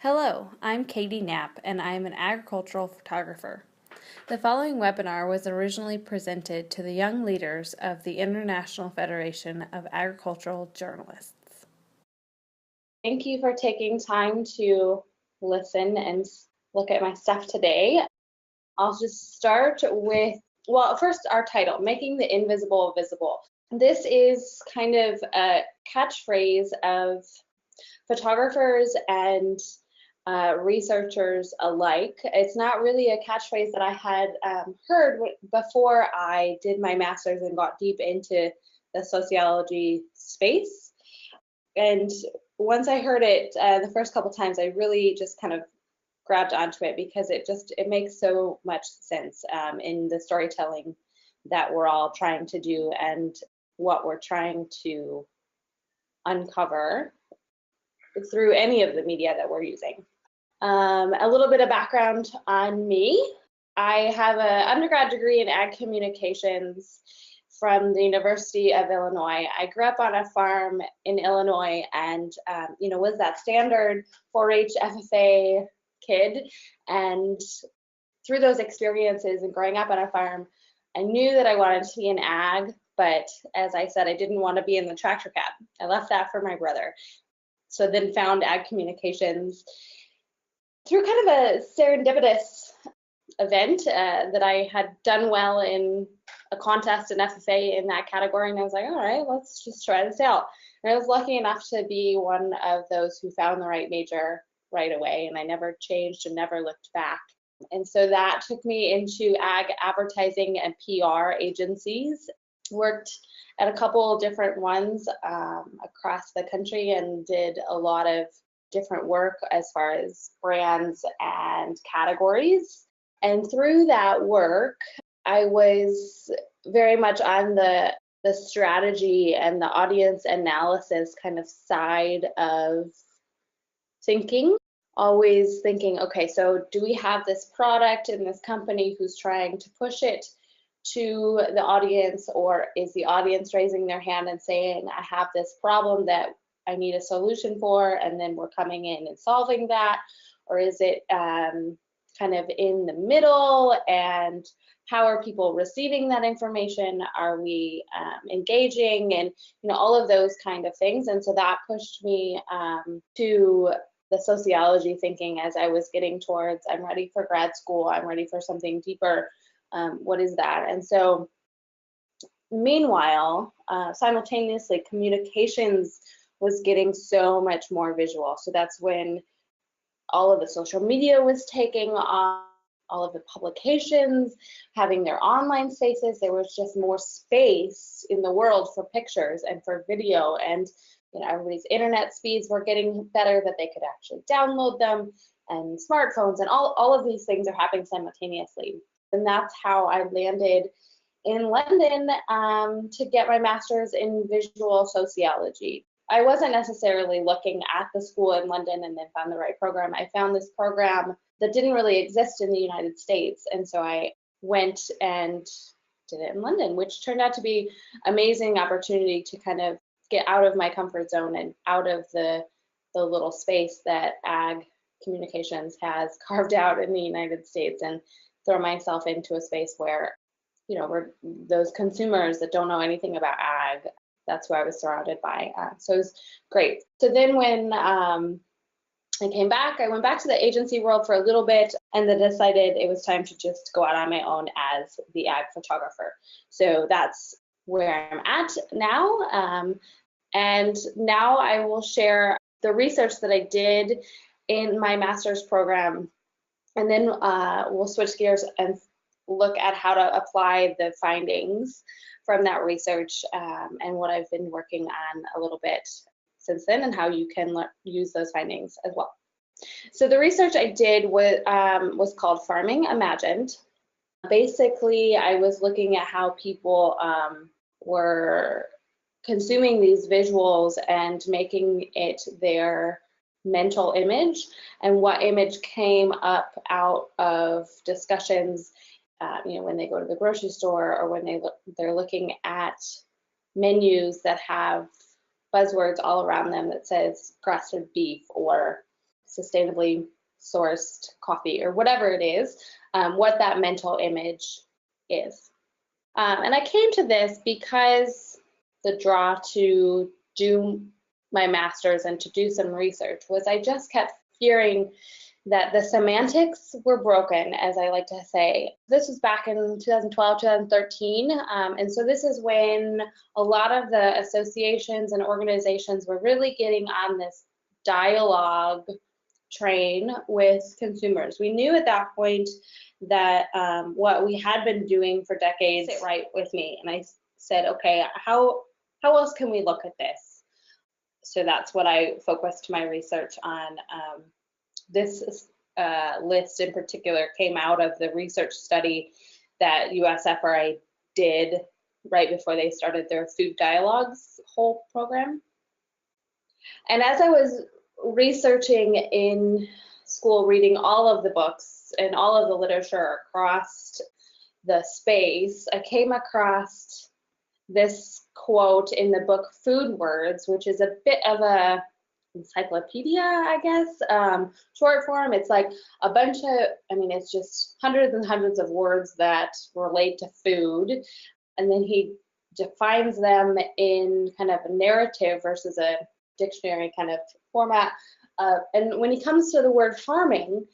Hello, I'm Katie Knapp, and I am an agricultural photographer. The following webinar was originally presented to the young leaders of the International Federation of Agricultural Journalists. Thank you for taking time to listen and look at my stuff today. I'll just start with, first our title, Making the Invisible Visible. This is kind of a catchphrase of photographers and researchers alike. It's not really a catchphrase that I had heard before I did my master's and got deep into the sociology space. And once I heard it the first couple times, I really just kind of grabbed onto it because it makes so much sense in the storytelling that we're all trying to do and what we're trying to uncover through any of the media that we're using. A little bit of background on me. I have an undergrad degree in ag communications from the University of Illinois. I grew up on a farm in Illinois and, was that standard 4-H FFA kid. And through those experiences and growing up on a farm, I knew that I wanted to be in ag, but as I said, I didn't want to be in the tractor cab. I left that for my brother. So then found ag communications through kind of a serendipitous event that I had done well in a contest in FFA in that category, and I was like, all right, let's just try this out. And I was lucky enough to be one of those who found the right major right away, and I never changed and never looked back. And so that took me into ag advertising and PR agencies. Worked at a couple different ones across the country and did a lot of different work as far as brands and categories. And through that work, I was very much on the strategy and the audience analysis kind of side of thinking, always thinking, okay, so do we have this product in this company who's trying to push it to the audience, or is the audience raising their hand and saying, I have this problem that I need a solution for, and then we're coming in and solving that? Or is it kind of in the middle, and how are people receiving that information? Are we engaging? And all of those kind of things. And so that pushed me to the sociology thinking as I was getting towards, I'm ready for grad school, I'm ready for something deeper. What is that? And so meanwhile, simultaneously, communications was getting so much more visual. So that's when all of the social media was taking off, all of the publications having their online spaces. There was just more space in the world for pictures and for video, and everybody's internet speeds were getting better, that they could actually download them, and smartphones, and all of these things are happening simultaneously. And that's how I landed in London to get my master's in visual sociology. I wasn't necessarily looking at the school in London and then found the right program. I found this program that didn't really exist in the United States. And so I went and did it in London, which turned out to be an amazing opportunity to kind of get out of my comfort zone and out of the little space that ag communications has carved out in the United States, and throw myself into a space where, we're those consumers that don't know anything about ag. That's what I was surrounded by. So it was great. So then when I came back, I went back to the agency world for a little bit, and then decided it was time to just go out on my own as the ag photographer. So that's where I'm at now. And now I will share the research that I did in my master's program, and then we'll switch gears and look at how to apply the findings from that research and what I've been working on a little bit since then, and how you can use those findings as well. So the research I did was called Farming Imagined. Basically, I was looking at how people were consuming these visuals and making it their mental image, and what image came up out of discussions when they go to the grocery store, or when they're looking at menus that have buzzwords all around them that says grass-fed beef or sustainably sourced coffee or whatever it is, what that mental image is. And I came to this because the draw to do my master's and to do some research was I just kept hearing that the semantics were broken, as I like to say. This was back in 2012, 2013, and so this is when a lot of the associations and organizations were really getting on this dialogue train with consumers. We knew at that point that what we had been doing for decades sit right with me, and I said, okay, how else can we look at this? So that's what I focused my research on. This list in particular came out of the research study that USFRA did right before they started their Food Dialogues whole program. And as I was researching in school, reading all of the books and all of the literature across the space, I came across this quote in the book Food Words, which is a bit of a encyclopedia, I guess, short form. It's like a bunch of, it's just hundreds and hundreds of words that relate to food. And then he defines them in kind of a narrative versus a dictionary kind of format. And when he comes to the word farming,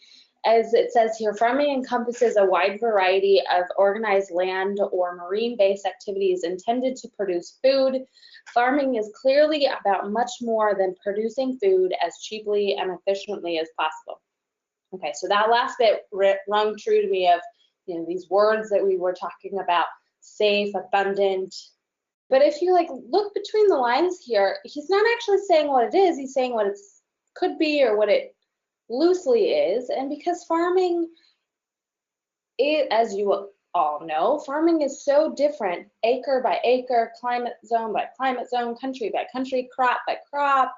as it says here, farming encompasses a wide variety of organized land or marine-based activities intended to produce food. Farming is clearly about much more than producing food as cheaply and efficiently as possible. Okay, so that last bit rung true to me of, these words that we were talking about, safe, abundant. But if you look between the lines here, he's not actually saying what it is, he's saying what it could be or what it loosely is. And because farming, as you all know, farming is so different, acre by acre, climate zone by climate zone, country by country, crop by crop,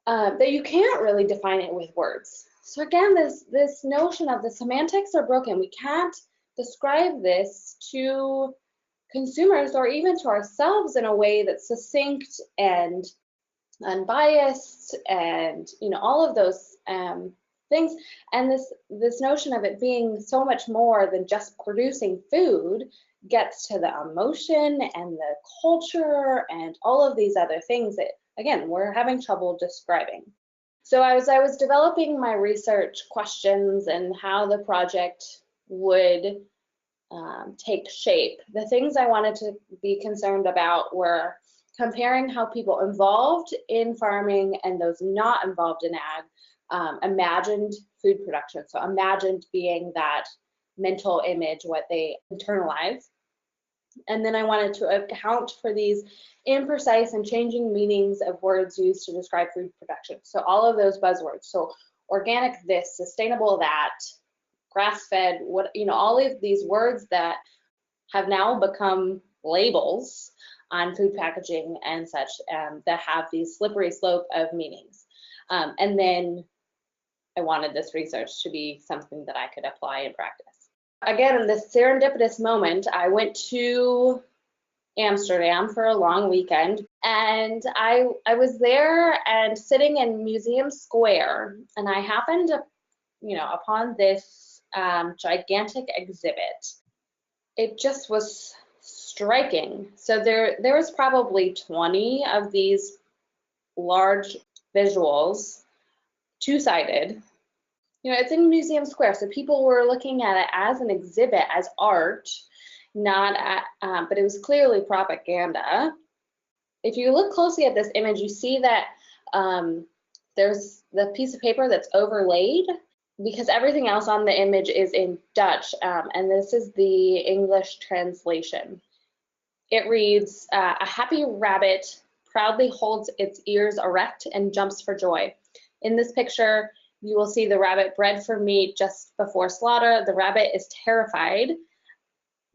that you can't really define it with words. So again, this notion of the semantics are broken. We can't describe this to consumers or even to ourselves in a way that's succinct and unbiased and all of those things. And this notion of it being so much more than just producing food gets to the emotion and the culture and all of these other things that, again, we're having trouble describing. So as I was developing my research questions and how the project would take shape, the things I wanted to be concerned about were comparing how people involved in farming and those not involved in ag imagined food production. So imagined being that mental image, what they internalize. And then I wanted to account for these imprecise and changing meanings of words used to describe food production. So all of those buzzwords. So organic this, sustainable that, grass-fed, all of these words that have now become labels on food packaging and such, that have these slippery slope of meanings. And then I wanted this research to be something that I could apply in practice. Again, in this serendipitous moment, I went to Amsterdam for a long weekend, and I was there and sitting in Museum Square, and I happened to, upon this gigantic exhibit. It just was striking. So there was probably 20 of these large visuals, two-sided. It's in Museum Square, so people were looking at it as an exhibit, as art, but it was clearly propaganda. If you look closely at this image, you see that there's the piece of paper that's overlaid, because everything else on the image is in Dutch, and this is the English translation. It reads, "A happy rabbit proudly holds its ears erect and jumps for joy." In this picture, you will see the rabbit bred for meat just before slaughter. The rabbit is terrified.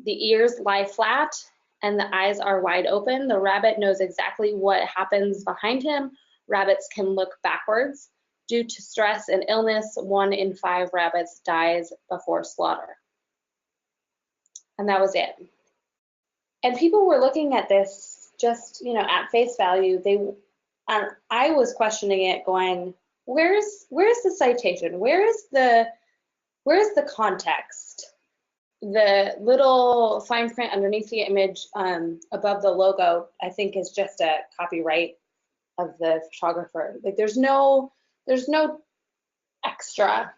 The ears lie flat and the eyes are wide open. The rabbit knows exactly what happens behind him. Rabbits can look backwards. Due to stress and illness, 1 in 5 rabbits dies before slaughter. And that was it. And people were looking at this just, at face value. I was questioning it, going, where's the citation? Where's the context? The little fine print underneath the image above the logo, I think, is just a copyright of the photographer. Like there's no extra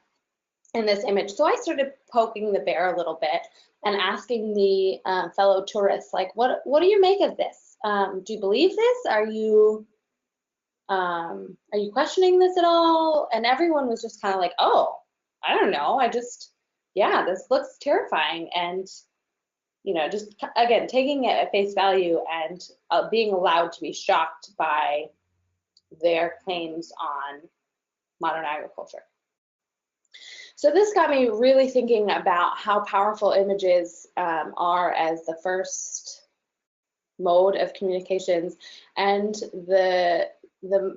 in this image. So I started poking the bear a little bit and asking the fellow tourists, like, what do you make of this? Do you believe this? Are you questioning this at all? And everyone was just kind of like, oh, I don't know. Yeah, this looks terrifying. And, you know, just again, taking it at face value and being allowed to be shocked by their claims on modern agriculture. So this got me really thinking about how powerful images are as the first mode of communications, and the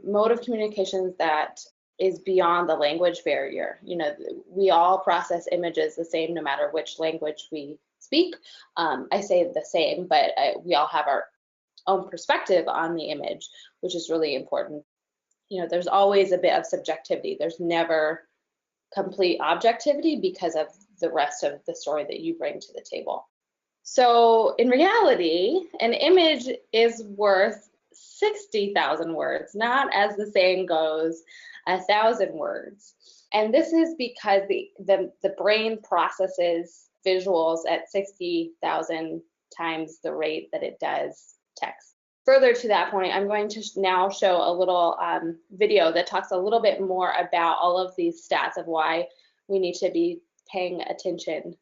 mode of communications that is beyond the language barrier. You know, we all process images the same no matter which language we speak. I say the same, but we all have our own perspective on the image, which is really important. You know, there's always a bit of subjectivity. There's never complete objectivity because of the rest of the story that you bring to the table. So in reality, an image is worth 60,000 words, not, as the saying goes, 1,000 words. And this is because the brain processes visuals at 60,000 times the rate that it does text. Further to that point, I'm going to now show a little video that talks a little bit more about all of these stats of why we need to be paying attention.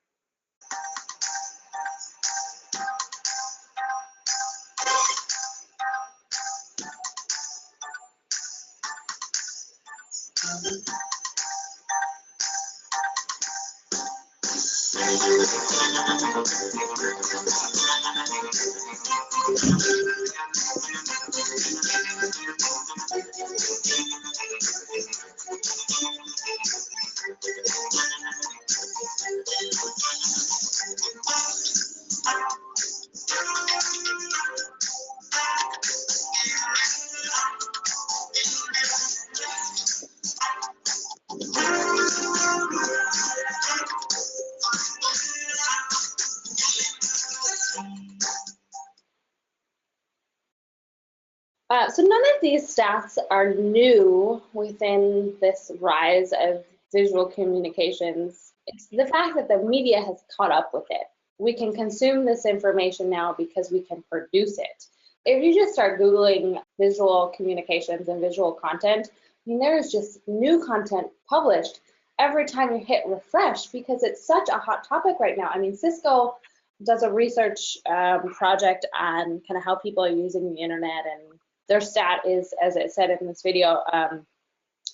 So none of these stats are new within this rise of visual communications. It's the fact that the media has caught up with it. We can consume this information now because we can produce it. If you just start Googling visual communications and visual content, I mean, there is just new content published every time you hit refresh because it's such a hot topic right now. I mean, Cisco does a research project on kind of how people are using the internet, and their stat is, as it said in this video,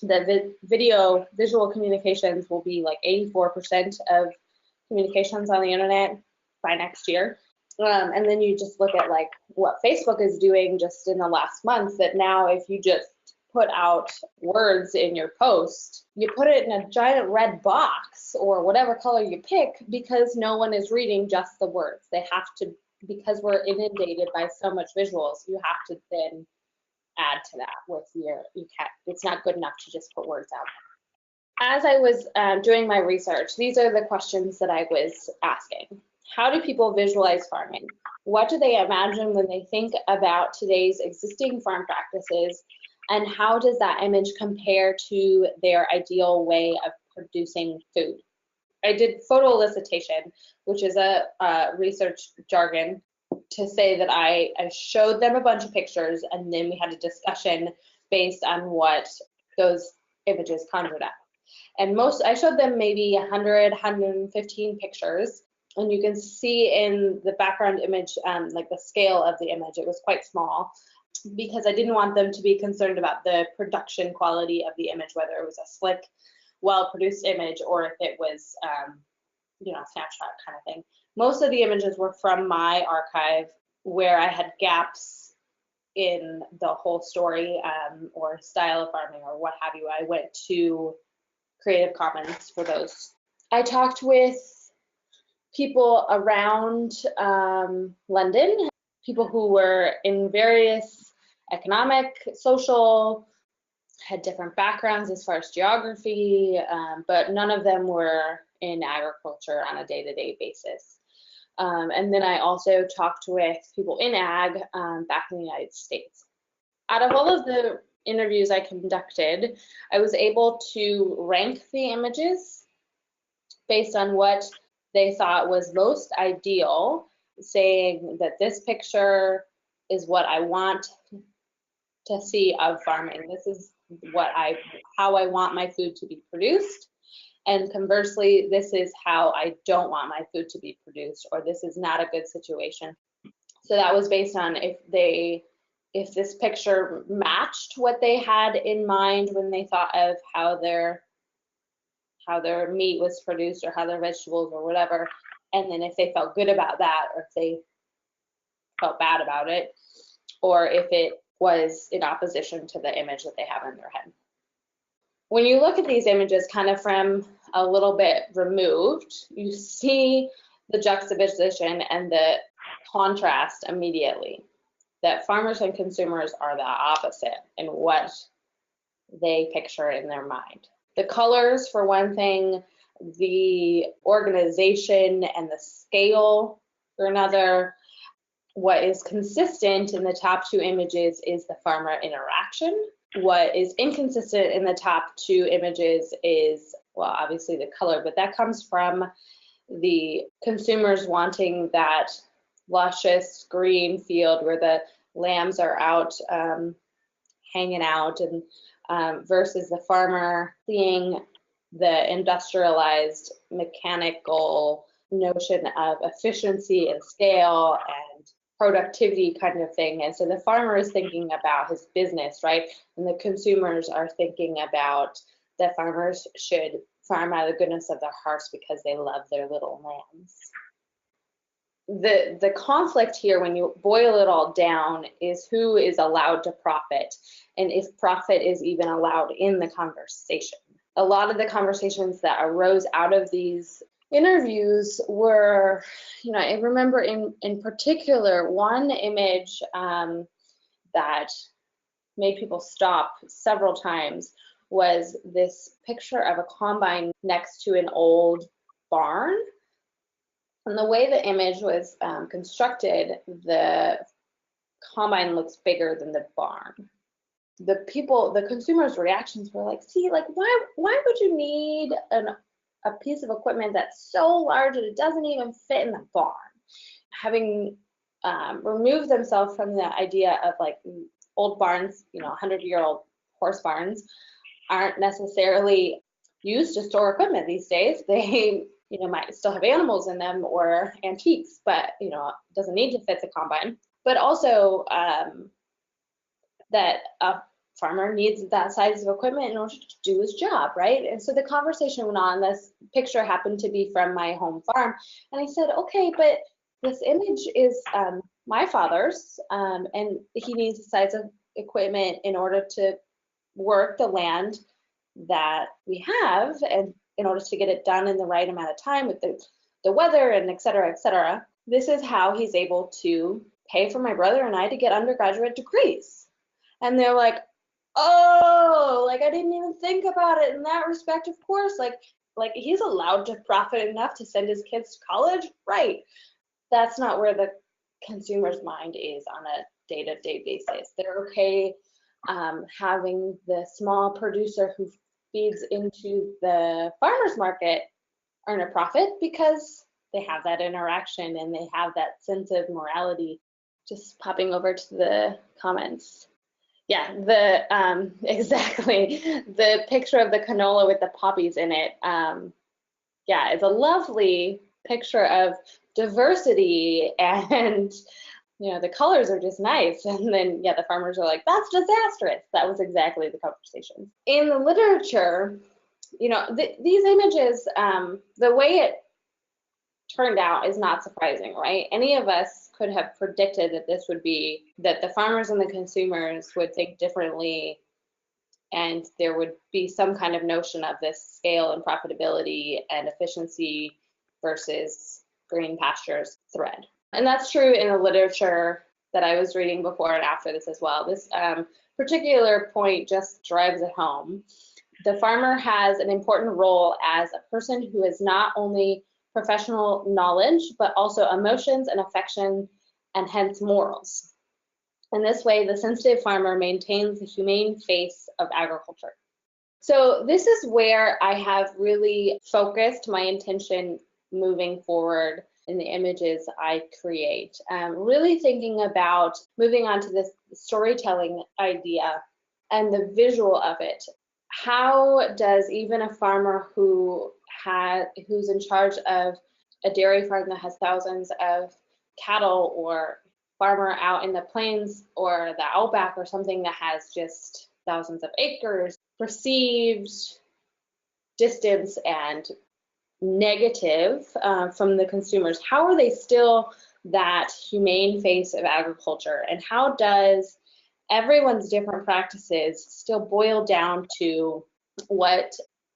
that visual communications will be like 84% of communications on the internet by next year. And then you just look at like what Facebook is doing just in the last month, that now if you just put out words in your post, you put it in a giant red box or whatever color you pick, because no one is reading just the words. They have to, because we're inundated by so much visuals, you have to then add to that with it's not good enough to just put words out. As I was doing my research, these are the questions that I was asking. How do people visualize farming? What do they imagine when they think about today's existing farm practices? And how does that image compare to their ideal way of producing food? I did photo elicitation, which is a research jargon to say that I showed them a bunch of pictures and then we had a discussion based on what those images conjured up. And I showed them maybe 100, 115 pictures, and you can see in the background image, like the scale of the image, it was quite small, because I didn't want them to be concerned about the production quality of the image, whether it was a slick, well-produced image or if it was, you know, a snapshot kind of thing. Most of the images were from my archive where I had gaps in the whole story or style of farming or what have you. I went to Creative Commons for those. I talked with people around London, people who were in various economic, social, had different backgrounds as far as geography, but none of them were in agriculture on a day-to-day basis. And then I also talked with people in ag back in the United States. Out of all of the interviews I conducted, I was able to rank the images based on what they thought was most ideal, saying that this picture is what I want to see of farming. This is how I want my food to be produced. And conversely, this is how I don't want my food to be produced, or this is not a good situation. So that was based on if this picture matched what they had in mind when they thought of how their meat was produced or how their vegetables or whatever, and then if they felt good about that or if they felt bad about it, or if it was in opposition to the image that they have in their head. When you look at these images kind of from a little bit removed, you see the juxtaposition and the contrast immediately, that farmers and consumers are the opposite in what they picture in their mind. The colors, for one thing, the organization and the scale for another. What is consistent in the top two images is the farmer interaction. What is inconsistent in the top two images is, well, obviously the color, but that comes from the consumers wanting that luscious green field where the lambs are out hanging out, and versus the farmer seeing the industrialized mechanical notion of efficiency and scale and productivity kind of thing. And so the farmer is thinking about his business, right? And the consumers are thinking about that farmers should farm out of the goodness of their hearts because they love their little lambs. The conflict here, when you boil it all down, is who is allowed to profit and if profit is even allowed in the conversation. A lot of the conversations that arose out of these interviews were, I remember in particular one image that made people stop several times was this picture of a combine next to an old barn. And the way the image was constructed, the combine looks bigger than the barn. The consumers' reactions were like, see, like why would you need a piece of equipment that's so large that it doesn't even fit in the barn? Having removed themselves from the idea of like old barns, 100-year-old horse barns aren't necessarily used to store equipment these days. They might still have animals in them or antiques, but it doesn't need to fit the combine. But also that a farmer needs that size of equipment in order to do his job, right? And so the conversation went on. This picture happened to be from my home farm, and I said, okay, but this image is my father's, and he needs the size of equipment in order to work the land that we have, and in order to get it done in the right amount of time with the weather and et cetera, et cetera. This is how he's able to pay for my brother and I to get undergraduate degrees. And they're like, oh, like I didn't even think about it in that respect. Of course, like he's allowed to profit enough to send his kids to college, right? That's not where the consumer's mind is on a day-to-day basis. They're okay having the small producer who feeds into the farmer's market earn a profit because they have that interaction and they have that sense of morality. Just popping over to the comments. Yeah, exactly. The picture of the canola with the poppies in it. Yeah, it's a lovely picture of diversity, and the colors are just nice. And then the farmers are like, that's disastrous. That was exactly the conversation. In the literature, these images, the way it turned out is not surprising, right? Any of us could have predicted that the farmers and the consumers would think differently, and there would be some kind of notion of this scale and profitability and efficiency versus green pastures thread. And that's true in the literature. that I was reading before and after this as well. This particular point just drives it home. The farmer has an important role as a person who is not only professional knowledge, but also emotions and affection, and hence morals. In this way, the sensitive farmer maintains the humane face of agriculture. So this is where I have really focused my intention moving forward in the images I create. Really thinking about moving on to this storytelling idea and the visual of it. How does even a farmer who's in charge of a dairy farm that has thousands of cattle, or farmer out in the plains or the outback or something that has just thousands of acres, perceived distance and negative from the consumers, how are they still that humane face of agriculture? And how does everyone's different practices still boil down to what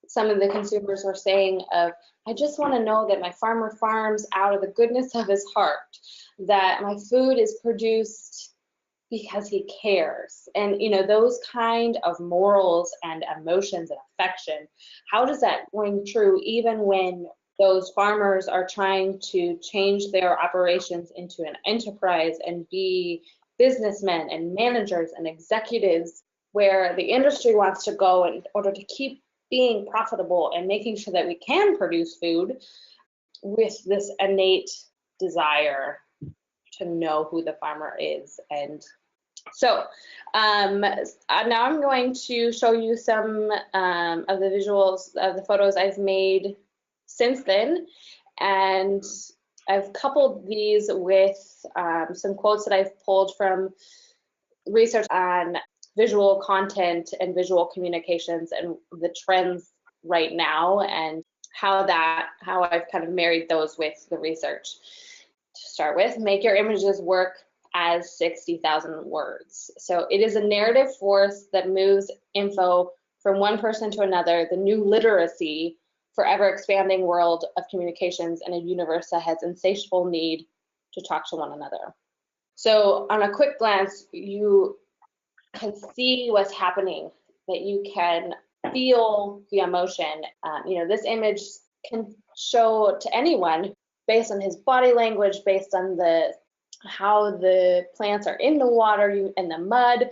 some of the consumers are saying of, I just want to know that my farmer farms out of the goodness of his heart, that my food is produced because he cares. And those kind of morals and emotions and affection, how does that ring true even when those farmers are trying to change their operations into an enterprise and be businessmen and managers and executives, where the industry wants to go in order to keep being profitable and making sure that we can produce food, with this innate desire to know who the farmer is. And so now I'm going to show you some of the visuals of the photos I've made since then, and I've coupled these with some quotes that I've pulled from research on visual content and visual communications and the trends right now, and how I've kind of married those with the research. To start with, make your images work as 60,000 words. So it is a narrative force that moves info from one person to another, the new literacy, forever expanding world of communications, in a universe that has insatiable need to talk to one another. So on a quick glance, you can see what's happening, that you can feel the emotion. This image can show to anyone, based on his body language, based on how the plants are in the water and the mud,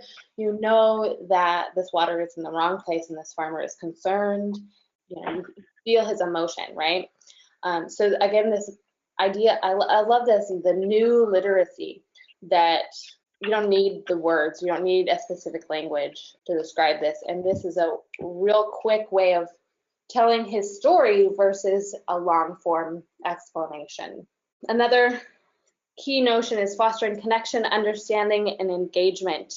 that this water is in the wrong place and this farmer is concerned. You feel his emotion, right? So again, this idea, I love this, the new literacy, that you don't need the words, you don't need a specific language to describe this. And this is a real quick way of telling his story versus a long form explanation. Another key notion is fostering connection, understanding, and engagement.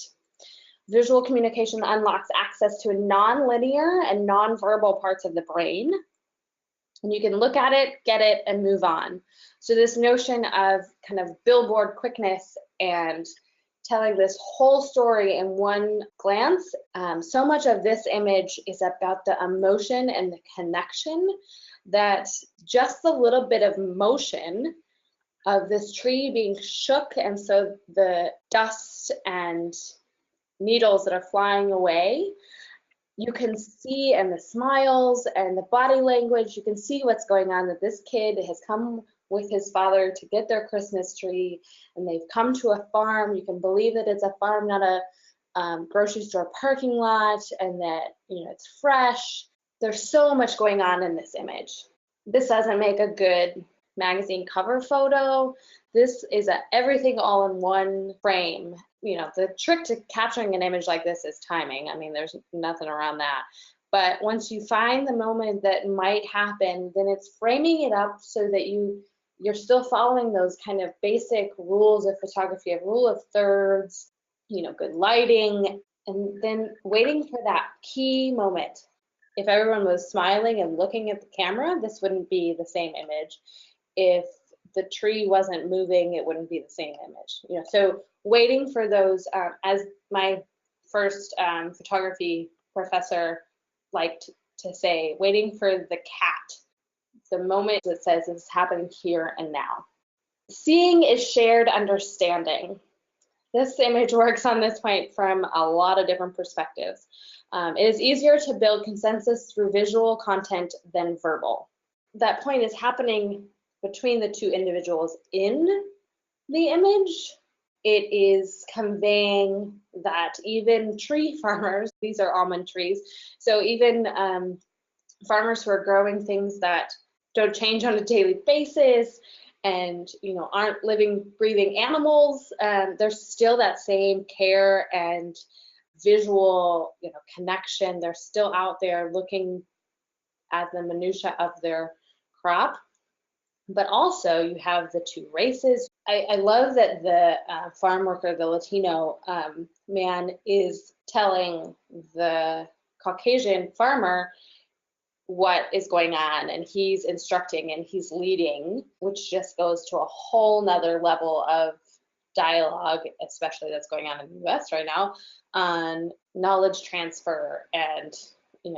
Visual communication unlocks access to non-linear and non-verbal parts of the brain. And you can look at it, get it, and move on. So this notion of kind of billboard quickness and telling this whole story in one glance, so much of this image is about the emotion and the connection, that just the little bit of motion of this tree being shook, and so the dust and needles that are flying away, you can see, and the smiles and the body language, you can see what's going on, that this kid has come with his father to get their Christmas tree, and they've come to a farm. You can believe that it's a farm, not a grocery store parking lot, and that it's fresh. There's so much going on in this image. This doesn't make a good magazine cover photo. This is everything all in one frame. The trick to capturing an image like this is timing. I mean, there's nothing around that. But once you find the moment that might happen, then it's framing it up so that you're still following those kind of basic rules of photography, a rule of thirds, good lighting, and then waiting for that key moment. If everyone was smiling and looking at the camera, this wouldn't be the same image. If the tree wasn't moving, it wouldn't be the same image. So waiting for those, as my first photography professor liked to say, waiting for the cat, the moment that says it's happening here and now. Seeing is shared understanding. This image works on this point from a lot of different perspectives. It is easier to build consensus through visual content than verbal. That point is happening between the two individuals in the image. It is conveying that even tree farmers, these are almond trees, so even farmers who are growing things that don't change on a daily basis and aren't living, breathing animals, there's still that same care and visual connection. They're still out there looking at the minutia of their crop. But also you have the two races. I love that the farm worker, the Latino man, is telling the Caucasian farmer what is going on, and he's instructing and he's leading, which just goes to a whole nother level of dialogue, especially that's going on in the US right now, on knowledge transfer and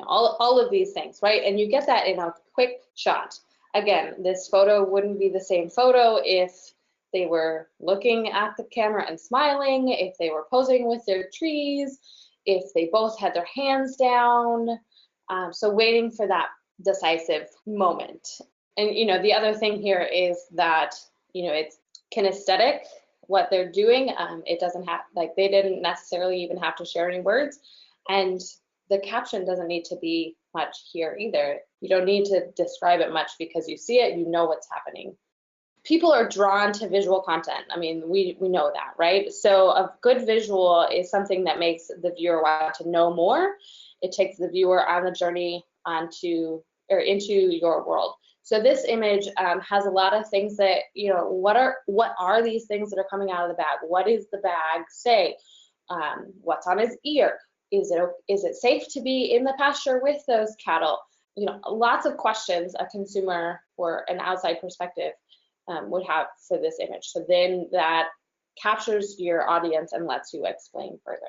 all of these things, right? And you get that in a quick shot. Again, this photo wouldn't be the same photo if they were looking at the camera and smiling, if they were posing with their trees, if they both had their hands down. So waiting for that decisive moment. And the other thing here is that it's kinesthetic, what they're doing. It doesn't have, they didn't necessarily even have to share any words, and the caption doesn't need to be much here either. You don't need to describe it much because you see it, you know what's happening. People are drawn to visual content. I mean, we know that, right? So a good visual is something that makes the viewer want to know more. It takes the viewer on the journey into your world. So this image has a lot of things that, what are these things that are coming out of the bag? What does the bag say? What's on his ear? Is it safe to be in the pasture with those cattle? Lots of questions a consumer or an outside perspective would have for this image. So then that captures your audience and lets you explain further.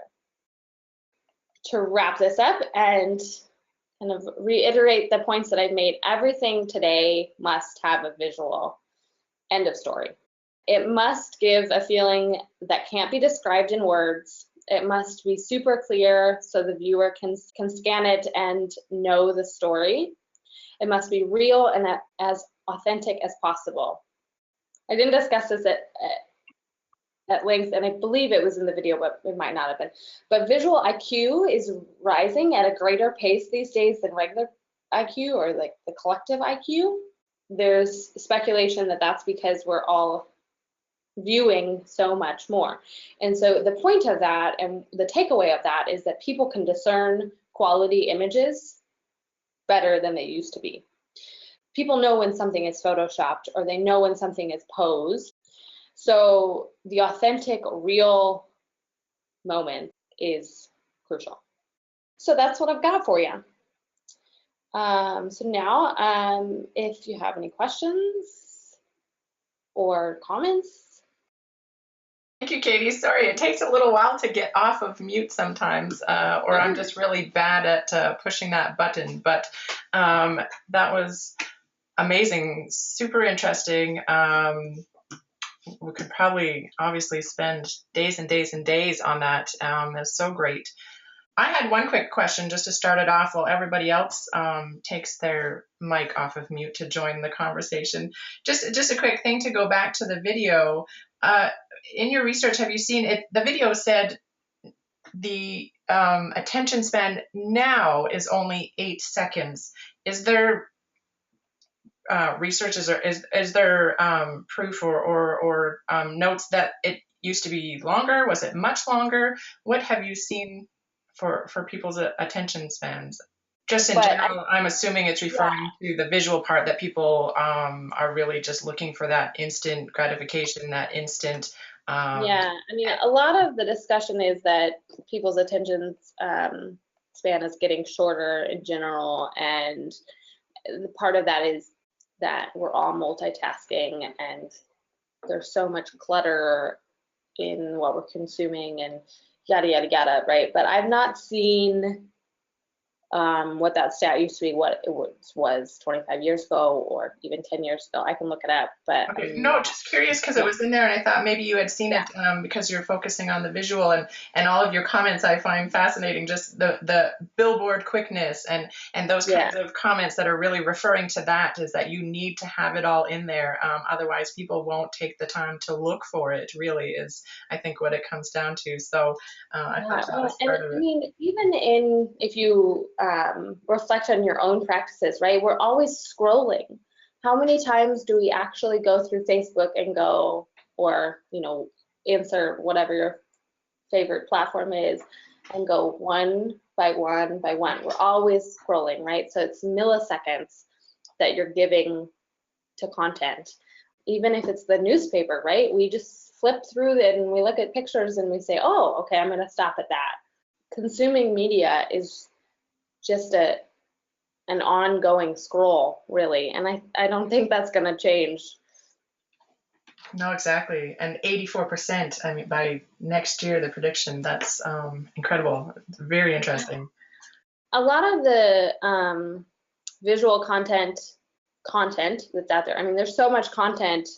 To wrap this up and kind of reiterate the points that I've made, everything today must have a visual. End of story. It must give a feeling that can't be described in words. It must be super clear so the viewer can scan it and know the story. It must be real and as authentic as possible. I didn't discuss this at length, and I believe it was in the video, but it might not have been. But visual IQ is rising at a greater pace these days than regular IQ or like the collective IQ. There's speculation that that's because we're all viewing so much more. And so the point of that and the takeaway of that is that people can discern quality images better than they used to be. People know when something is photoshopped or they know when something is posed. So the authentic, real moment is crucial. So that's what I've got for you. So now, if you have any questions or comments. Thank you, Katie. Sorry, it takes a little while to get off of mute sometimes, or I'm just really bad at pushing that button. But that was amazing, super interesting. We could probably obviously spend days and days and days on that. It's so great. I had one quick question just to start it off while everybody else takes their mic off of mute to join the conversation. Just a quick thing to go back to the video. In your research, have you seen it? The video said the attention span now is only 8 seconds. Is there research, is there proof or notes that it used to be longer? Was it much longer? What have you seen for people's attention spans? Just in general, I'm assuming it's referring to the visual part, that people are really just looking for that instant gratification, that instant. Yeah, I mean, a lot of the discussion is that people's attention span is getting shorter in general, and part of that is that we're all multitasking and there's so much clutter in what we're consuming and yada, yada, yada, right? But I've not seen what that stat used to be, what it was 25 years ago or even 10 years ago. I can look it up, but Okay. No, just curious because it was in there and I thought maybe you had seen it because you're focusing on the visual and all of your comments I find fascinating, just the billboard quickness and those kinds of comments that are really referring to that, is that you need to have it all in there. Otherwise people won't take the time to look for it, really, is I think what it comes down to. So I thought that was part of it. I mean, even if you reflect on your own practices, right? We're always scrolling. How many times do we actually go through Facebook and go, or, answer whatever your favorite platform is, and go one by one by one? We're always scrolling, right? So it's milliseconds that you're giving to content. Even if it's the newspaper, right? We just flip through it and we look at pictures and we say, oh, okay, I'm going to stop at that. Consuming media is just an ongoing scroll, really, and I don't think that's going to change. No, exactly. And 84%, I mean, by next year, the prediction, that's incredible. It's very interesting. A lot of the visual content that's out there, I mean, there's so much content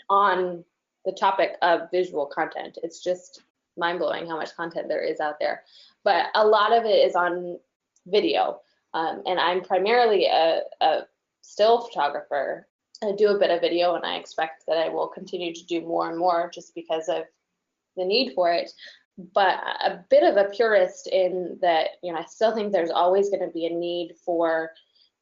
on the topic of visual content. It's just mind-blowing how much content there is out there. But a lot of it is on video. And I'm primarily a still photographer. I do a bit of video, and I expect that I will continue to do more and more just because of the need for it. But a bit of a purist in that, I still think there's always going to be a need for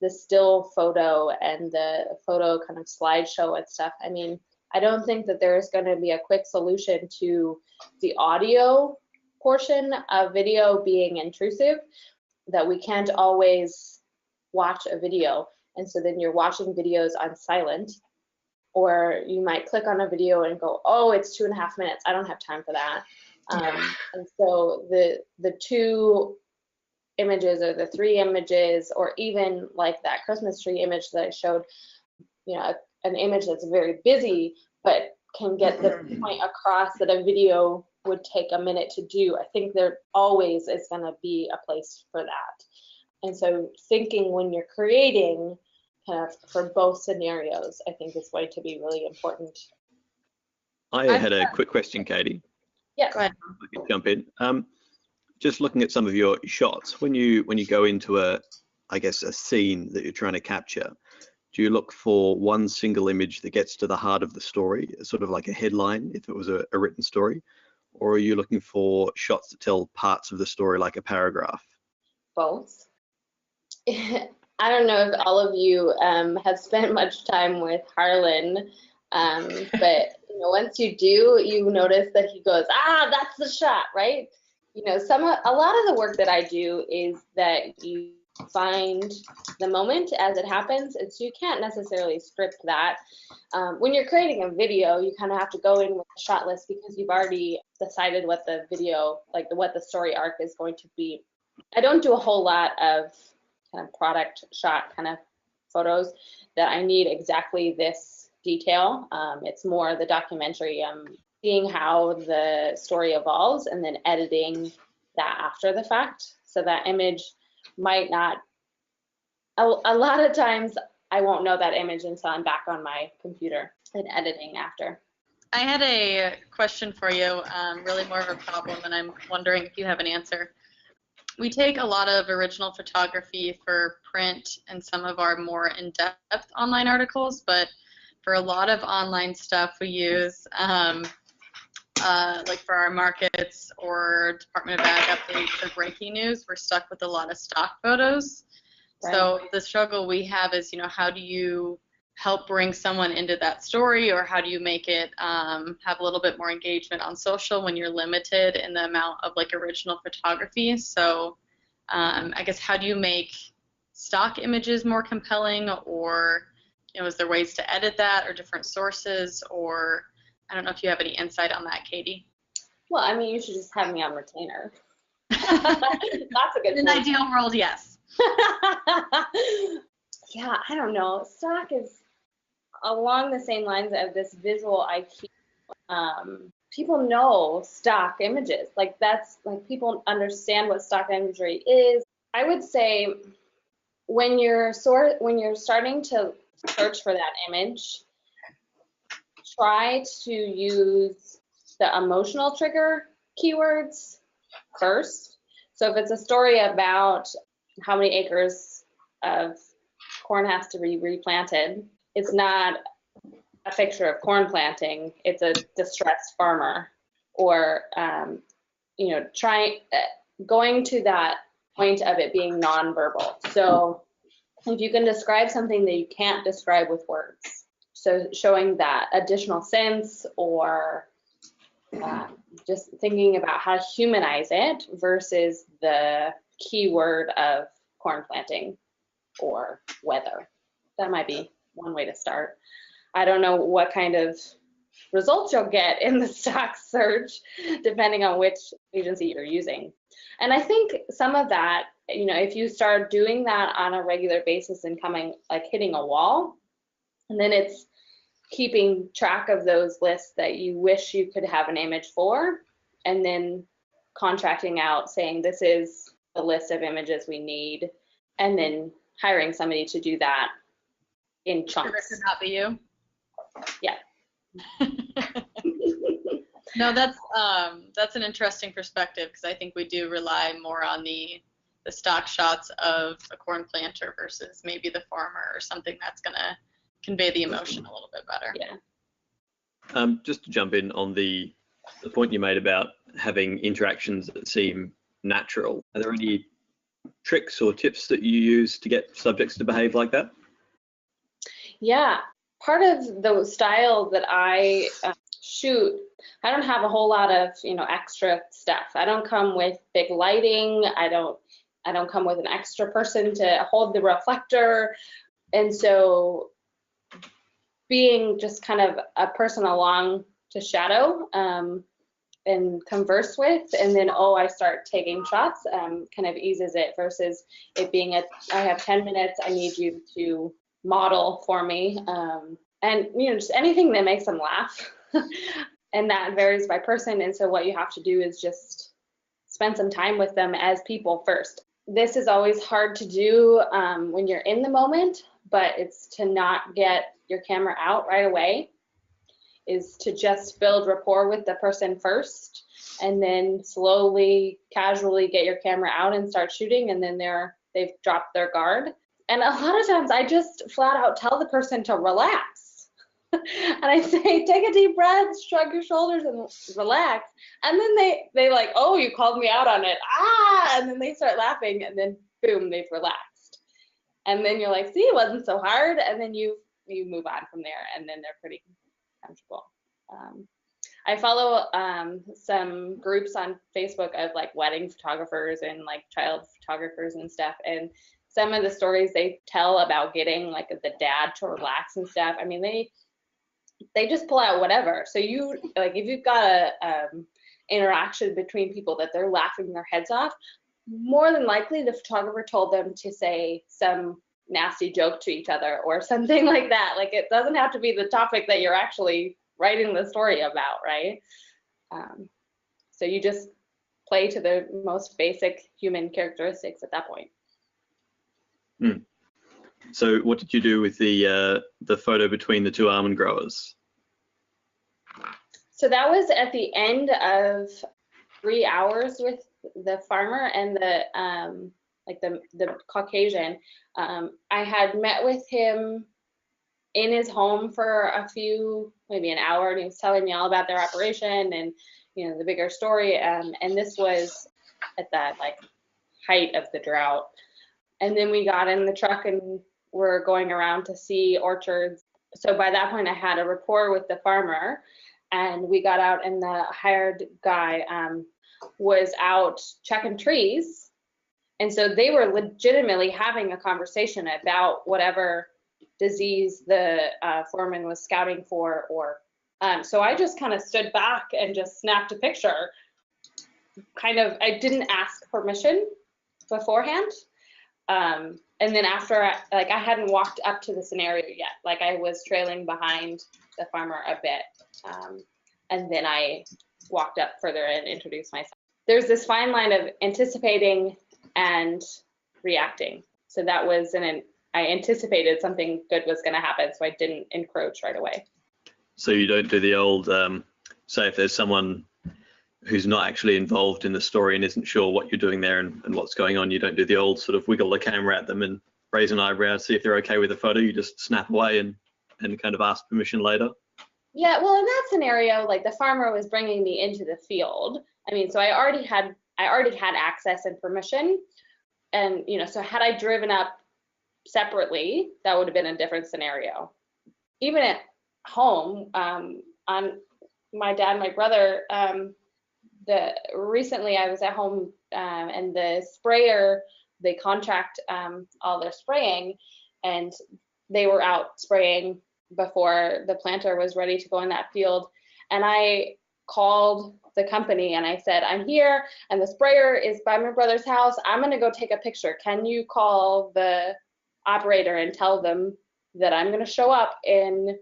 the still photo and the photo kind of slideshow and stuff. I mean, I don't think that there's going to be a quick solution to the audio portion of video being intrusive, that we can't always watch a video. And so then you're watching videos on silent, or you might click on a video and go, oh, it's 2.5 minutes. I don't have time for that. And so the 2 images or the 3 images, or even like that Christmas tree image that I showed, an image that's very busy, but can get the point across that a video would take a minute to do. I think there always is going to be a place for that. And so thinking when you're creating kind of for both scenarios, I think is going to be really important. I had a quick question, Katie. Yeah, go ahead. I could jump in. Just looking at some of your shots, when you go into a scene that you're trying to capture, do you look for one single image that gets to the heart of the story, sort of like a headline if it was a written story? Or are you looking for shots that tell parts of the story like a paragraph? Both. I don't know if all of you have spent much time with Harlan, but once you do, you notice that he goes, that's the shot, right? A lot of the work that I do is that you find the moment as it happens, and so you can't necessarily script that. When you're creating a video, you kind of have to go in with a shot list because you've already decided what the video, like what the story arc is going to be. I don't do a whole lot of kind of product shot kind of photos that I need exactly this detail. It's more the documentary. Seeing how the story evolves and then editing that after the fact. So that image might not, a lot of times I won't know that image until I'm back on my computer and editing after. I had a question for you, really more of a problem, and I'm wondering if you have an answer. We take a lot of original photography for print and some of our more in-depth online articles, but for a lot of online stuff we use, like for our markets or Department of Ag updates or breaking news, we're stuck with a lot of stock photos. Right. So the struggle we have is, how do you help bring someone into that story, or how do you make it have a little bit more engagement on social when you're limited in the amount of like original photography? So I guess how do you make stock images more compelling, or is there ways to edit that, or different sources, or I don't know if you have any insight on that, Katie. Well, I mean, you should just have me on retainer. That's a good In an ideal world, yes. Yeah, I don't know. Stock is along the same lines of this visual IQ. People know stock images. Like that's like people understand what stock imagery is. I would say when you're starting to search for that image, try to use the emotional trigger keywords first. So if it's a story about how many acres of corn has to be replanted, it's not a picture of corn planting, it's a distressed farmer. Or going to that point of it being nonverbal. So if you can describe something that you can't describe with words, so showing that additional sense, or just thinking about how to humanize it versus the keyword of corn planting or weather. That might be one way to start. I don't know what kind of results you'll get in the stock search depending on which agency you're using. And I think some of that, if you start doing that on a regular basis and hitting a wall, and then it's keeping track of those lists that you wish you could have an image for, and then contracting out saying this is the list of images we need, and then hiring somebody to do that in chunks. Sure, not be you. Yeah. No, that's an interesting perspective, because I think we do rely more on the stock shots of a corn planter versus maybe the farmer or something that's going to convey the emotion a little bit better. Yeah. Just to jump in on the point you made about having interactions that seem natural, are there any tricks or tips that you use to get subjects to behave like that? Yeah, part of the style that I shoot, I don't have a whole lot of extra stuff. I don't come with big lighting. I don't come with an extra person to hold the reflector, and so being just kind of a person along to shadow and converse with, and then I start taking shots, kind of eases it, versus it being I have 10 minutes, I need you to model for me, and just anything that makes them laugh. And that varies by person, and so what you have to do is just spend some time with them as people first. This is always hard to do when you're in the moment, but it's to not get your camera out right away, is to just build rapport with the person first, and then slowly, casually get your camera out and start shooting, and then they've dropped their guard. And a lot of times I just flat out tell the person to relax. And I say, take a deep breath, shrug your shoulders and relax. And then they like, oh, you called me out on it. And then they start laughing, and then boom, they've relaxed. And then you're like, see, it wasn't so hard. And then you move on from there, and then they're pretty comfortable. I follow some groups on Facebook of like wedding photographers and like child photographers and stuff. And some of the stories they tell about getting like the dad to relax and stuff, I mean, they just pull out whatever. So you like, if you've got a interaction between people that they're laughing their heads off, more than likely the photographer told them to say some nasty joke to each other or something like that. Like, it doesn't have to be the topic that you're actually writing the story about, right? So you just play to the most basic human characteristics at that point. So what did you do with the photo between the two almond growers? So that was at the end of 3 hours with the farmer and the Caucasian. I had met with him in his home for maybe an hour, and he was telling me all about their operation and the bigger story. And this was at that like height of the drought. And then we got in the truck and we're going around to see orchards. So by that point, I had a rapport with the farmer, and we got out, and the hired guy was out checking trees. And so they were legitimately having a conversation about whatever disease the foreman was scouting for, so I just kind of stood back and just snapped a picture. I didn't ask permission beforehand. And then after, I hadn't walked up to the scenario yet. Like, I was trailing behind the farmer a bit. And then I walked up further and introduced myself. There's this fine line of anticipating and reacting. So that was I anticipated something good was going to happen, so I didn't encroach right away. So you don't do the old, say if there's someone who's not actually involved in the story and isn't sure what you're doing there and what's going on, you don't do the old sort of wiggle the camera at them and raise an eyebrow, see if they're okay with the photo. You just snap away and kind of ask permission later. Yeah, well, in that scenario, like the farmer was bringing me into the field. I mean, so I already had access and permission, and so had I driven up separately, that would have been a different scenario. Even at home, on my dad and my brother, recently I was at home, and the sprayer, they contract all their spraying, and they were out spraying before the planter was ready to go in that field. And I called the company and I said, I'm here and the sprayer is by my brother's house. I'm going to go take a picture. Can you call the operator and tell them that I'm going to show up in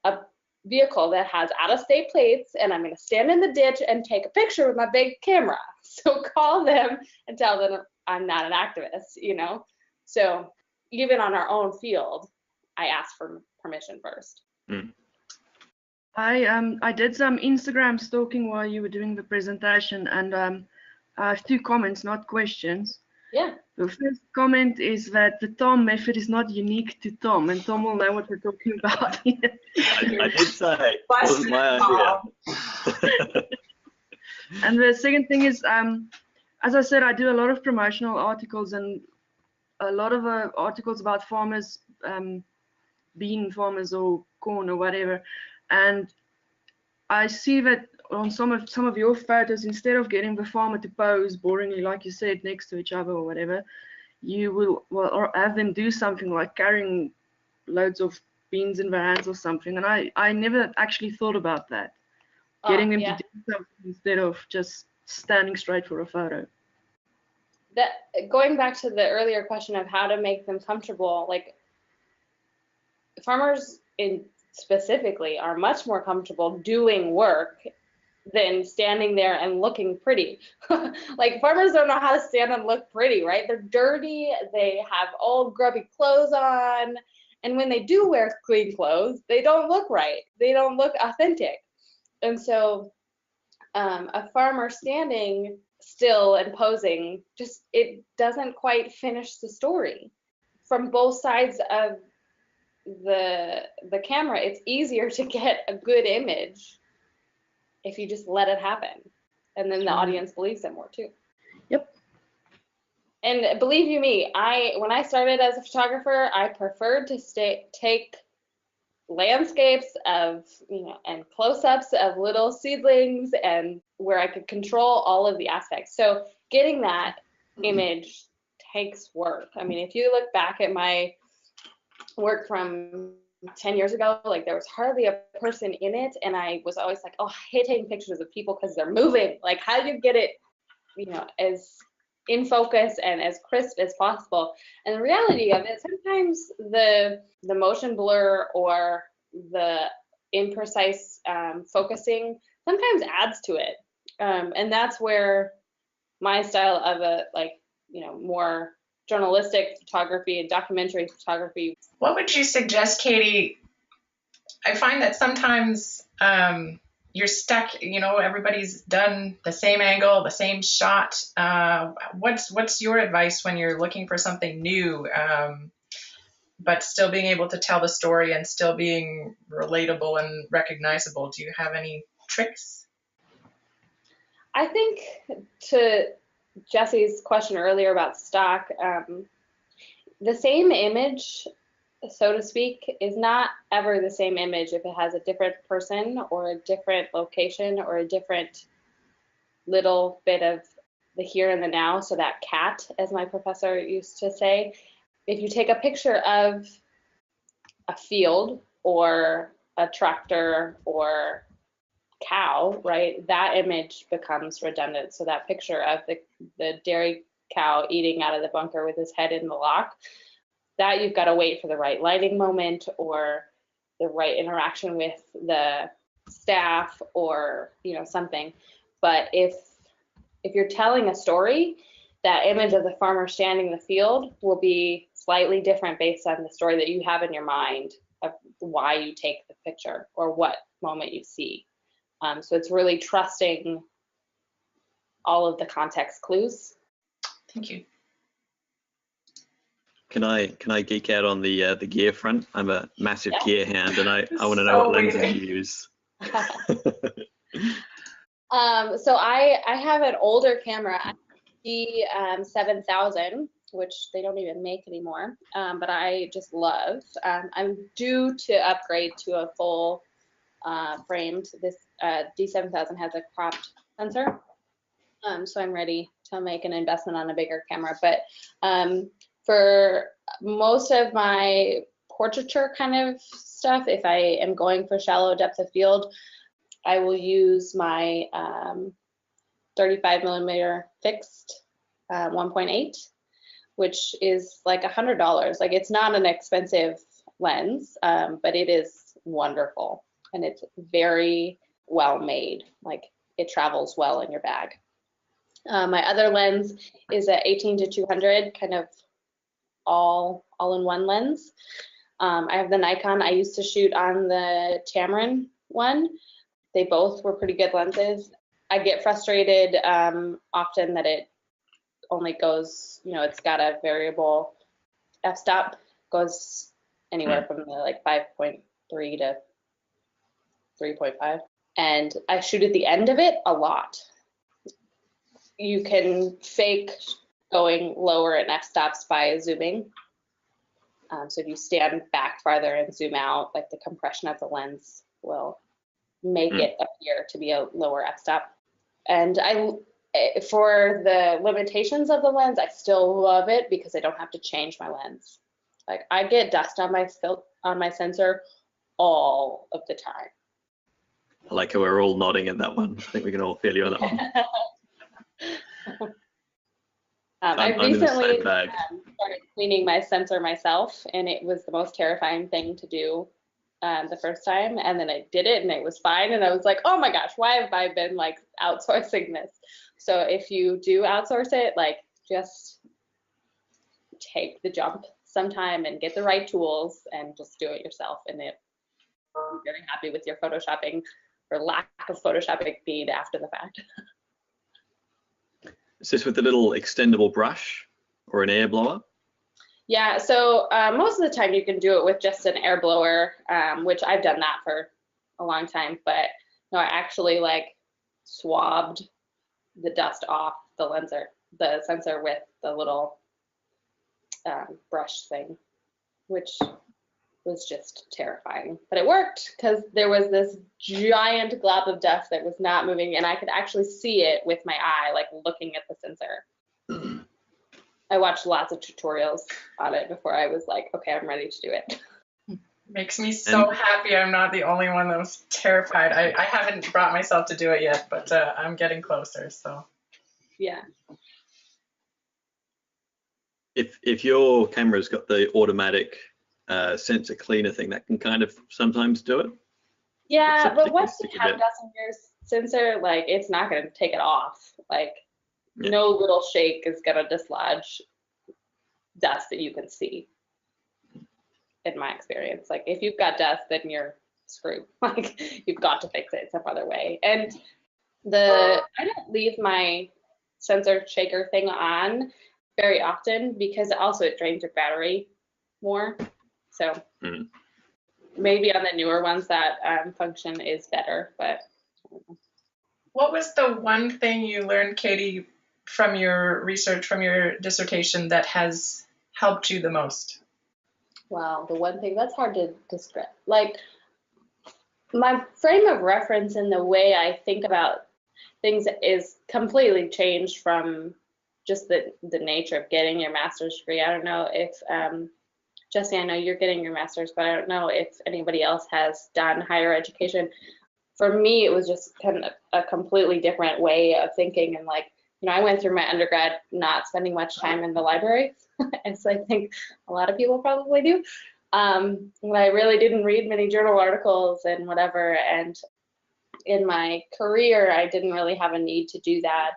a vehicle that has out-of-state plates and I'm going to stand in the ditch and take a picture with my big camera. So call them and tell them I'm not an activist, So even on our own field, I asked for permission first. Mm. I did some Instagram stalking while you were doing the presentation, and I have 2 comments, not questions. Yeah. The first comment is that the Tom method is not unique to Tom, and Tom will know what we're talking about. I did say it wasn't my idea. And the second thing is, as I said, I do a lot of promotional articles and a lot of articles about farmers, bean farmers or corn or whatever, and I see that on some of your photos, instead of getting the farmer to pose boringly, like you said, next to each other or whatever, you will or have them do something like carrying loads of beans in their hands or something. And I never actually thought about that, getting them to do something instead of just standing straight for a photo. Going back to the earlier question of how to make them comfortable, like farmers specifically are much more comfortable doing work than standing there and looking pretty. Like farmers don't know how to stand and look pretty, right? They're dirty, they have old grubby clothes on, and when they do wear clean clothes, they don't look right. They don't look authentic. And so a farmer standing still and posing, it doesn't quite finish the story. From both sides of the camera, it's easier to get a good image if you just let it happen, and then the audience believes it more too. Yep. And believe you me, when I started as a photographer, I preferred to take landscapes of and close-ups of little seedlings, and where I could control all of the aspects. So getting that image takes work. I mean, if you look back at my work from 10 years ago, like there was hardly a person in it, and I was always like, oh, I hate taking pictures of people because they're moving. Like, how do you get it as in focus and as crisp as possible? And the reality of it, sometimes the motion blur or the imprecise focusing sometimes adds to it, and that's where my style of more journalistic photography and documentary photography. What would you suggest, Katie? I find that sometimes you're stuck, everybody's done the same angle, the same shot. What's your advice when you're looking for something new, but still being able to tell the story and still being relatable and recognizable? Do you have any tricks? I think, to Jesse's question earlier about stock, the same image, so to speak, is not ever the same image if it has a different person or a different location or a different little bit of the here and the now. So that cat, as my professor used to say, if you take a picture of a field or a tractor or cow, right, that image becomes redundant. So that picture of the dairy cow eating out of the bunker with his head in the lock, that you've got to wait for the right lighting moment or the right interaction with the staff or something. But if you're telling a story, that image of the farmer standing in the field will be slightly different based on the story that you have in your mind of why you take the picture or what moment you see. So it's really trusting all of the context clues. Thank you. Can I geek out on the gear front? I'm a massive gear hound, and I want to know So what lenses waiting. you use. So I have an older camera, the 7000, which they don't even make anymore, but I just love. I'm due to upgrade to a full framed. This D7000 has a cropped sensor, so I'm ready to make an investment on a bigger camera. But for most of my portraiture kind of stuff, if I am going for shallow depth of field, I will use my 35mm fixed 1.8, which is like $100. Like, it's not an expensive lens, but it is wonderful, and it's very well made. Like, it travels well in your bag. My other lens is a 18-200, kind of all-in-one lens. I have the Nikon. I used to shoot on the Tamron one. They both were pretty good lenses. I get frustrated often that it only goes, it's got a variable f-stop, goes anywhere from the like 5.3 to 3.5. And I shoot at the end of it a lot. You can fake going lower in f-stops by zooming. So if you stand back farther and zoom out, like the compression of the lens will make it appear to be a lower f-stop. And for the limitations of the lens, I still love it because I don't have to change my lens. Like, I get dust on my sensor all of the time. I like how we're all nodding at that one. I think we can all feel you on that one. I recently started cleaning my sensor myself, and it was the most terrifying thing to do the first time. And then I did it, and it was fine. And I was like, oh my gosh, why have I been like outsourcing this? So if you do outsource it, like, just take the jump sometime and get the right tools and just do it yourself. And I'm very happy with your photoshopping, or lack of photoshopping, being after the fact. Is this with a little extendable brush or an air blower? Yeah, so most of the time you can do it with just an air blower, which I've done that for a long time. But no, I actually like swabbed the dust off the sensor with the little brush thing, which was just terrifying. But it worked, because there was this giant glob of dust that was not moving, and I could actually see it with my eye, like looking at the sensor. I watched lots of tutorials on it before I was like, okay, I'm ready to do it. Makes me so happy I'm not the only one that was terrified. I haven't brought myself to do it yet, but I'm getting closer, so. Yeah. If your camera's got the automatic sensor cleaner thing, that can kind of sometimes do it. Yeah, but once you have dust in your sensor, like, it's not going to take it off. Like, no little shake is going to dislodge dust that you can see, in my experience. Like, if you've got dust, then you're screwed. Like, you've got to fix it some other way. And I don't leave my sensor shaker thing on very often, because also it drains your battery more. So maybe on the newer ones that function is better, but. What was the one thing you learned, Katie, from your research, from your dissertation, that has helped you the most? Wow, the one thing that's hard to describe. Like, my frame of reference and the way I think about things is completely changed from just the nature of getting your master's degree. I don't know if, Jesse, I know you're getting your master's, but I don't know if anybody else has done higher education. For me, it was just kind of a completely different way of thinking. And like, I went through my undergrad not spending much time in the library, as I think a lot of people probably do. I really didn't read many journal articles and whatever. And in my career, I didn't really have a need to do that.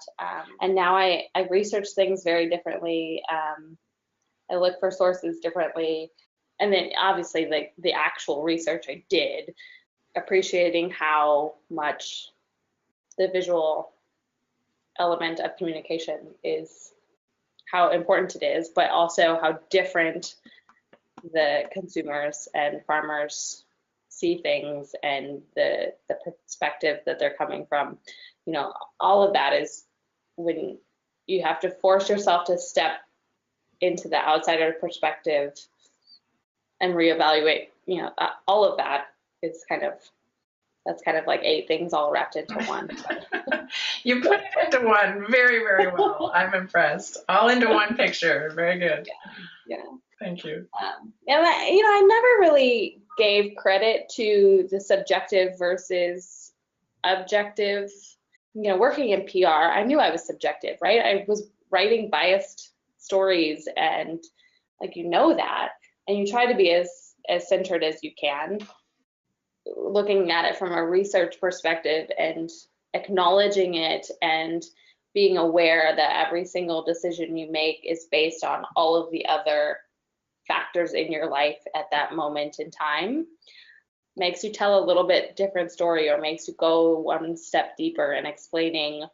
And now I research things very differently. I look for sources differently. And then obviously the actual research I did, appreciating how much the visual element of communication is, how important it is, but also how different the consumers and farmers see things and the perspective that they're coming from. You know, all of that is when you have to force yourself to step into the outsider perspective and reevaluate, you know, all of that is that's kind of like 8 things all wrapped into one. You put it into one very, very well. I'm impressed. All into one picture. Very good. Yeah. Thank you. And I never really gave credit to the subjective versus objective. You know, working in PR, I knew I was subjective, right? I was writing biased stories, and like, you know that, and you try to be as centered as you can, looking at it from a research perspective and acknowledging it and being aware that every single decision you make is based on all of the other factors in your life at that moment in time, makes you tell a little bit different story, or makes you go one step deeper in explaining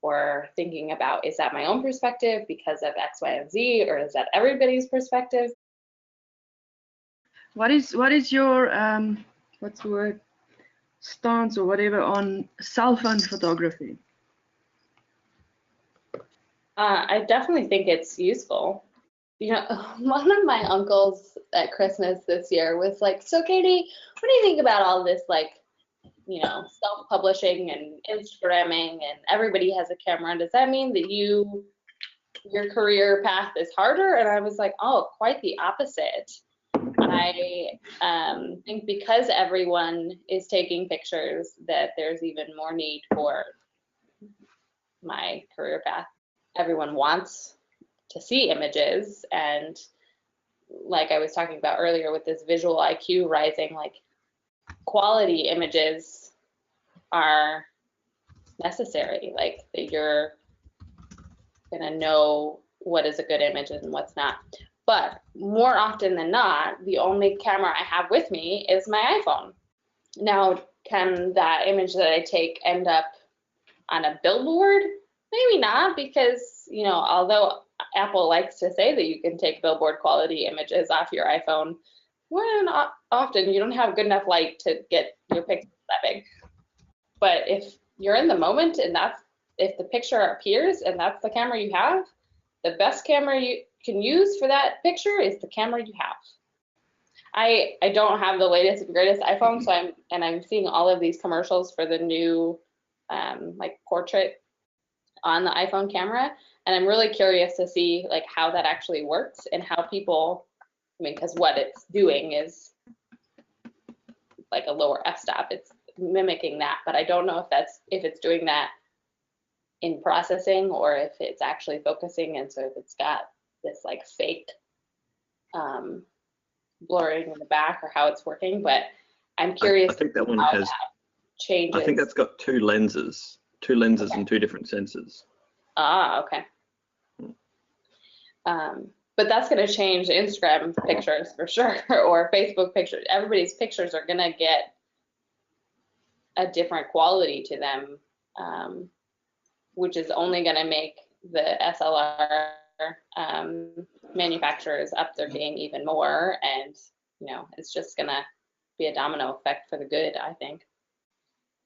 or thinking about, is that my own perspective because of X, Y, and Z, or is that everybody's perspective? What is your what's the word, stance or whatever on cell phone photography? I definitely think it's useful. You know, one of my uncles at Christmas this year was like, so Katie, what do you think about all this, like, you know, self-publishing and Instagramming, and everybody has a camera? Does that mean that your career path is harder? And I was like, oh, quite the opposite. I think because everyone is taking pictures, that there's even more need for my career path. Everyone wants to see images, and like I was talking about earlier with this visual IQ rising, like, quality images are necessary, like that you're gonna know what is a good image and what's not. But more often than not, the only camera I have with me is my iPhone. Now, can that image that I take end up on a billboard? Maybe not, because, you know, although Apple likes to say that you can take billboard quality images off your iPhone, well, not often. You don't have good enough light to get your picture that big. But if you're in the moment, and if the picture appears and that's the camera you have, the best camera you can use for that picture is the camera you have. I don't have the latest and greatest iPhone, so I'm seeing all of these commercials for the new like portrait on the iPhone camera, and I'm really curious to see like how that actually works and how people, I mean, because what it's doing is like a lower f-stop. It's mimicking that, but I don't know if it's doing that in processing, or if it's actually focusing, and so if it's got this like fake blurring in the back, or how it's working. But I'm curious. I think that one how has. that changes. I think that's got 2 lenses okay. And 2 different sensors. Ah, okay. But that's going to change Instagram pictures for sure, or Facebook pictures. Everybody's pictures are going to get a different quality to them, which is only going to make the SLR manufacturers up their game even more. And, you know, it's just going to be a domino effect for the good, I think.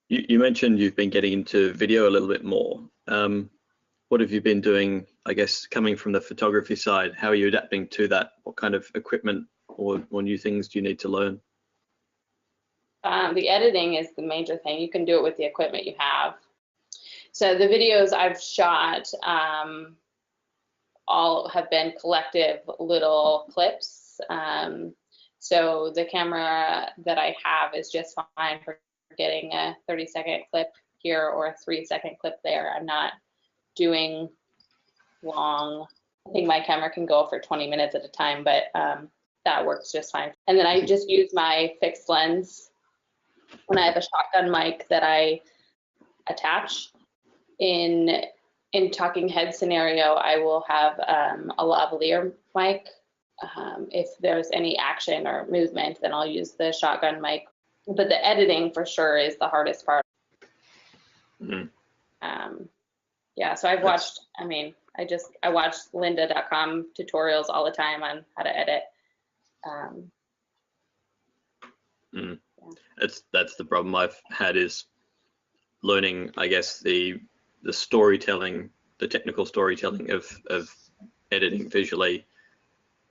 You mentioned you've been getting into video a little bit more. What have you been doing, I guess, coming from the photography side? How are you adapting to that? What kind of equipment or new things do you need to learn? The editing is the major thing. You can do it with the equipment you have. So the videos I've shot all have been collective little clips. So the camera that I have is just fine for getting a 30-second clip here or a 3-second clip there. I'm not doing long. I think my camera can go for 20 minutes at a time, but that works just fine. And then I just use my fixed lens when I have a shotgun mic that I attach. In talking head scenario, I will have a lavalier mic. If there's any action or movement, then I'll use the shotgun mic. But the editing for sure is the hardest part. Mm. Yeah, so I've watched, I watch lynda.com tutorials all the time on how to edit. Yeah. That's the problem I've had, is learning, I guess, the storytelling, the technical storytelling of editing visually,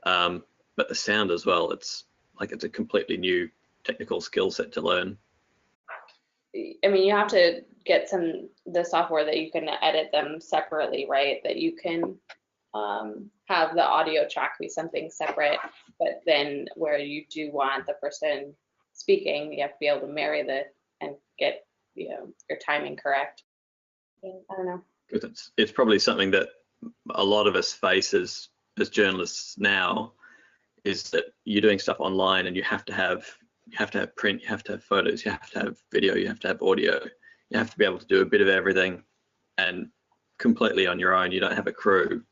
but the sound as well. It's a completely new technical skill set to learn. I mean, you have to get the software that you can edit them separately, right? That you can have the audio track be something separate, but then where you do want the person speaking, you have to be able to marry and get your timing correct. I don't know. It's probably something that a lot of us face as journalists now, is that you're doing stuff online and you have to have print, you have to have photos, you have to have video, you have to have audio, you have to be able to do a bit of everything, and completely on your own. You don't have a crew.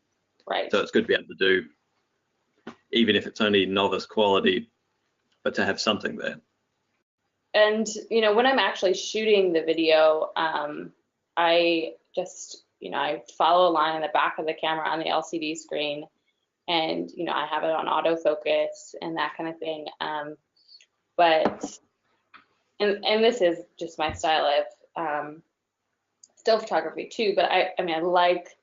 Right. So it's good to be able to do, even if it's only novice quality, but to have something there. And when I'm actually shooting the video, I just I follow a line in the back of the camera on the LCD screen, and I have it on autofocus and that kind of thing. But this is just my style of still photography too. But I like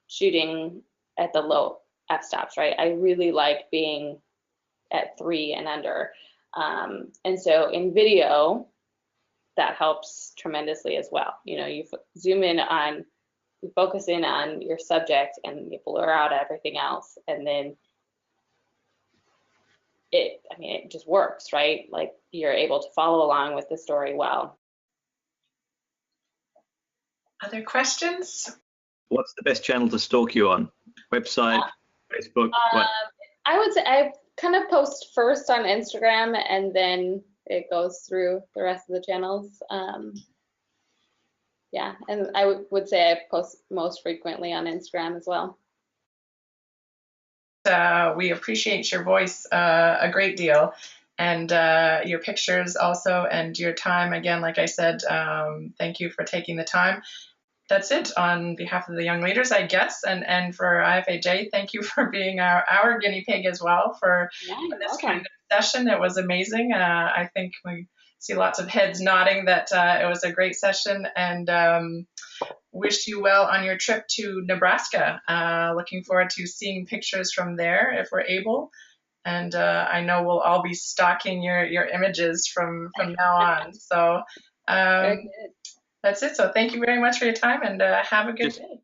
shooting at the low f-stops, right? I really like being at 3 and under. And so in video, that helps tremendously as well. You zoom in on, you focus in on your subject and you blur out everything else. And then it just works, right? Like, you're able to follow along with the story well. Other questions? What's the best channel to stalk you on? Website, Facebook? What? I would say I kind of post first on Instagram, and then it goes through the rest of the channels. Yeah, and I would say I post most frequently on Instagram as well. We appreciate your voice a great deal, and your pictures also, and your time. Again, like I said, thank you for taking the time. That's it on behalf of the young leaders, I guess, and for IFAJ, thank you for being our guinea pig as well for this kind of session. It was amazing. I think we see lots of heads nodding that it was a great session, and wish you well on your trip to Nebraska. Looking forward to seeing pictures from there if we're able. And I know we'll all be stalking your images from now on. So that's it. So thank you very much for your time, and have a good day.